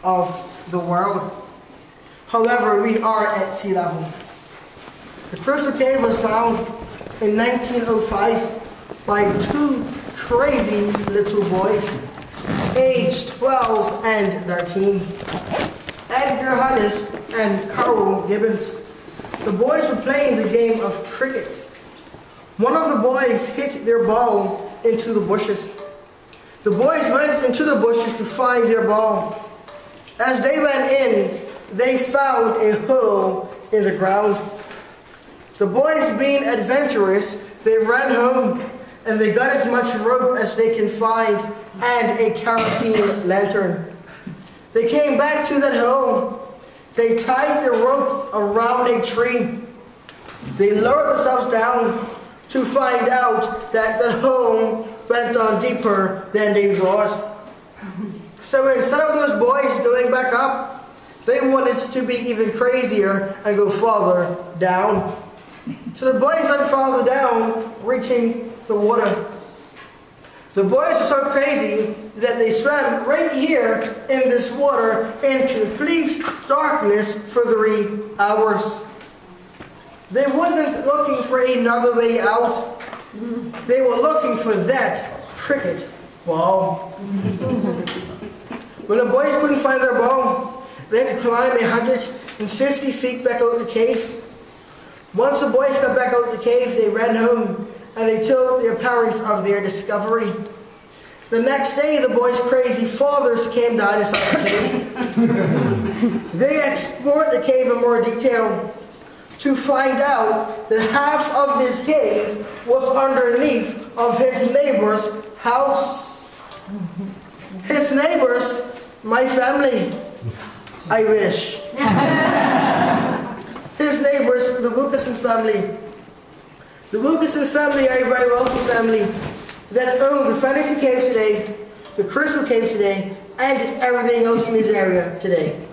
of the world. However, we are at sea level. The Crystal Cave was found in 1905 by two crazy little boys, aged 12 and 13, Edgar Hunnis and Carl Gibbons. The boys were playing the game of cricket. One of the boys hit their ball into the bushes. The boys went into the bushes to find their ball. As they went in, they found a hole in the ground. The boys, being adventurous, they ran home and they got as much rope as they can find and a kerosene lantern. They came back to that hole. They tied the rope around a tree. They lowered themselves down to find out that the hole went on deeper than they thought. So instead of those boys going back up, they wanted to be even crazier and go farther down. So the boys went farther down, reaching the water. The boys were so crazy that they swam right here in this water in complete darkness for 3 hours. They wasn't looking for another way out. They were looking for that cricket ball. When the boys couldn't find their ball, they had to climb 150 feet back out of the cave. Once the boys got back out of the cave, they ran home and they told their parents of their discovery. The next day, the boys' crazy fathers came down inside the cave. They explored the cave in more detail to find out that half of this cave was underneath of his neighbor's house. His neighbors, my family, I wish. His neighbors, the Wilkerson family. The Wilkerson family are a very wealthy family that own the Fantasy Cave today, the Crystal Cave today, and everything else in this area today.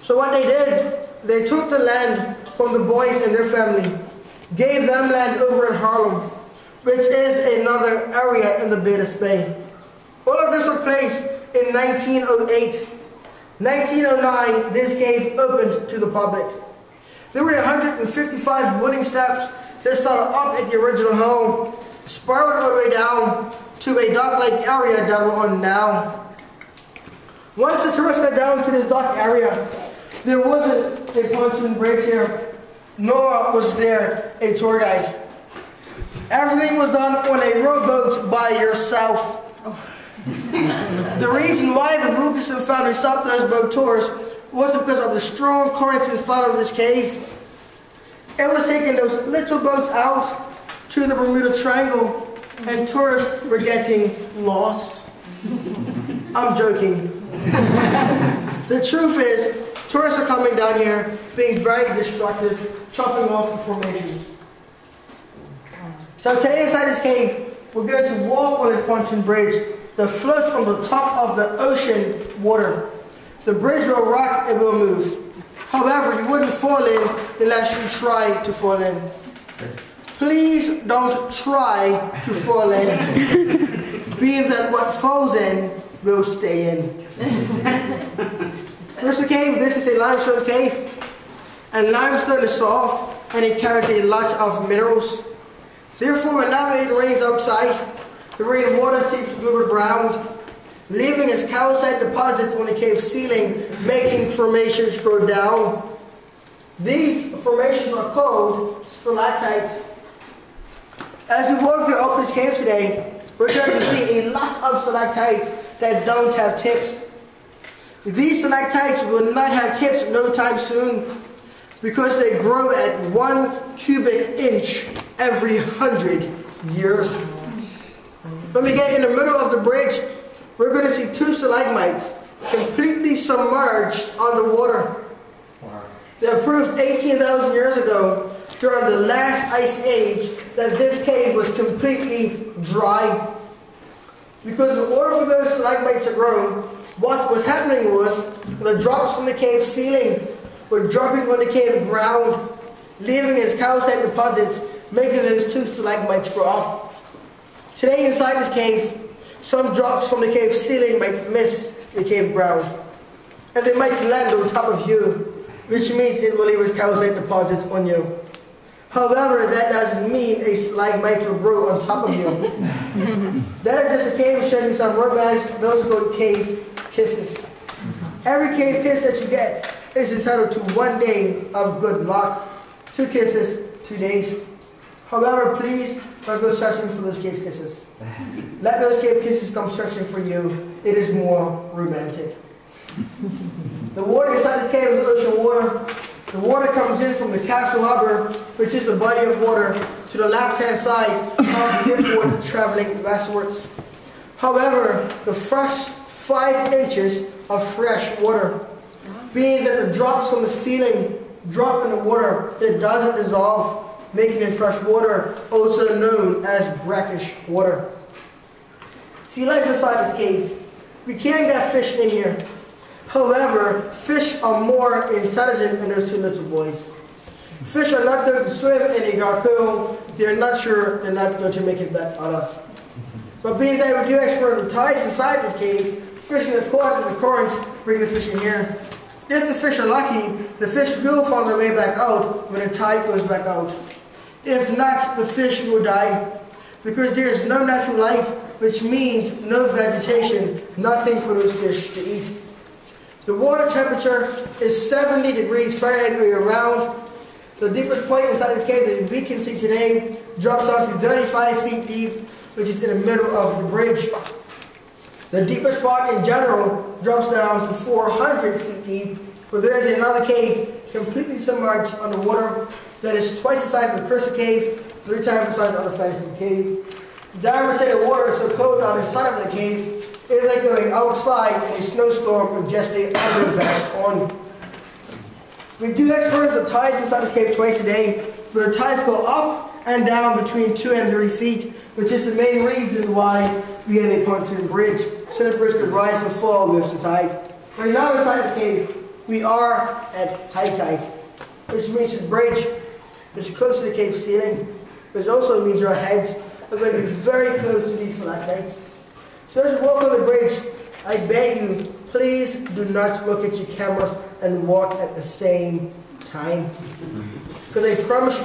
So what they did, they took the land from the boys and their family, gave them land over in Harlem, which is another area in the Bay of Spain. All of this took place in 1908. 1909, this cave opened to the public. There were 155 wooden steps that started up at the original home, spiraled all the way down to a dock-like area that we're on now. Once the tourists got down to this dock area, there wasn't a pontoon bridge here, nor was there a tour guide. Everything was done on a rowboat by yourself. The reason why the Wilkerson family stopped those boat tours was because of the strong currents inside of this cave. It was taking those little boats out to the Bermuda Triangle, and tourists were getting lost. I'm joking. The truth is, tourists are coming down here being very destructive, chopping off the formations. So today inside this cave, we're going to walk on this pontoon bridge that floats on the top of the ocean water. The bridge will rock, it will move. However, you wouldn't fall in unless you try to fall in. Please don't try to fall in, being that what falls in will stay in. Crystal Cave, this is a limestone cave, and limestone is soft and it carries a lot of minerals. Therefore, whenever it rains outside, the rainwater seeps through the ground, leaving its calcite deposits on the cave ceiling, making formations grow down. These formations are called stalactites. As we walk through up this cave today, we're going to see a lot of stalactites that don't have tips. These stalactites will not have tips no time soon because they grow at 1 cubic inch every 100 years. When we get in the middle of the bridge, we're going to see 2 stalagmites completely submerged underwater. They proved 18,000 years ago, during the last ice age, that this cave was completely dry. Because in order for those stalagmites to grow, what was happening was the drops from the cave ceiling were dropping on the cave ground, leaving its calcite deposits, making those 2 stalagmites grow up. Today inside this cave, some drops from the cave ceiling might miss the cave ground. and they might land on top of you, which means it will leave its calcite deposits on you. However, that doesn't mean a stalagmite will grow on top of you. That is just a cave showing you some romance. Those are called cave kisses. Every cave kiss that you get is entitled to 1 day of good luck. 2 kisses, 2 days. However, please don't go searching for those cave kisses. Let those cave kisses come searching for you. It is more romantic. The water inside this cave is ocean water. The water comes in from the Castle Harbor, which is the body of water, to the left-hand side of the import traveling westwards. However, the first 5 inches of fresh water, being that the drops from the ceiling drop in the water, it doesn't dissolve, making it fresh water, also known as brackish water. Sea life inside this cave. We can get fish in here. However, fish are more intelligent than those 2 little boys. Fish are not going to swim in a gargoyle. They're not sure they're not going to make it back out of. But being that we do explore the tides inside this cave, fish in the caught in the current bring the fish in here. If the fish are lucky, the fish will find their way back out when the tide goes back out. If not, the fish will die, because there is no natural light, which means no vegetation, nothing for those fish to eat. The water temperature is 70 degrees Fahrenheit all year round. The deepest point inside this cave that we can see today drops down to 35 feet deep, which is in the middle of the bridge. The deepest spot in general drops down to 400 feet deep, but there is another cave completely submerged underwater that is twice the size of the Crystal Cave, 3 times the size of the Fantasy Cave. Divers say the water is so cold down inside of the cave, it is like going outside in a snowstorm with just a under vest on. We do experience the tides inside this cave twice a day, but the tides go up and down between 2 and 3 feet, which is the main reason why we have a pontoon bridge, so the bridge could rise and fall with the tide. Right now inside this cave, we are at high tide, which means this bridge is close to the cave ceiling, which also means our heads are going to be very close to these stalactites. So as you walk on the bridge, I beg you, please do not look at your cameras and walk at the same time. Because I promise you,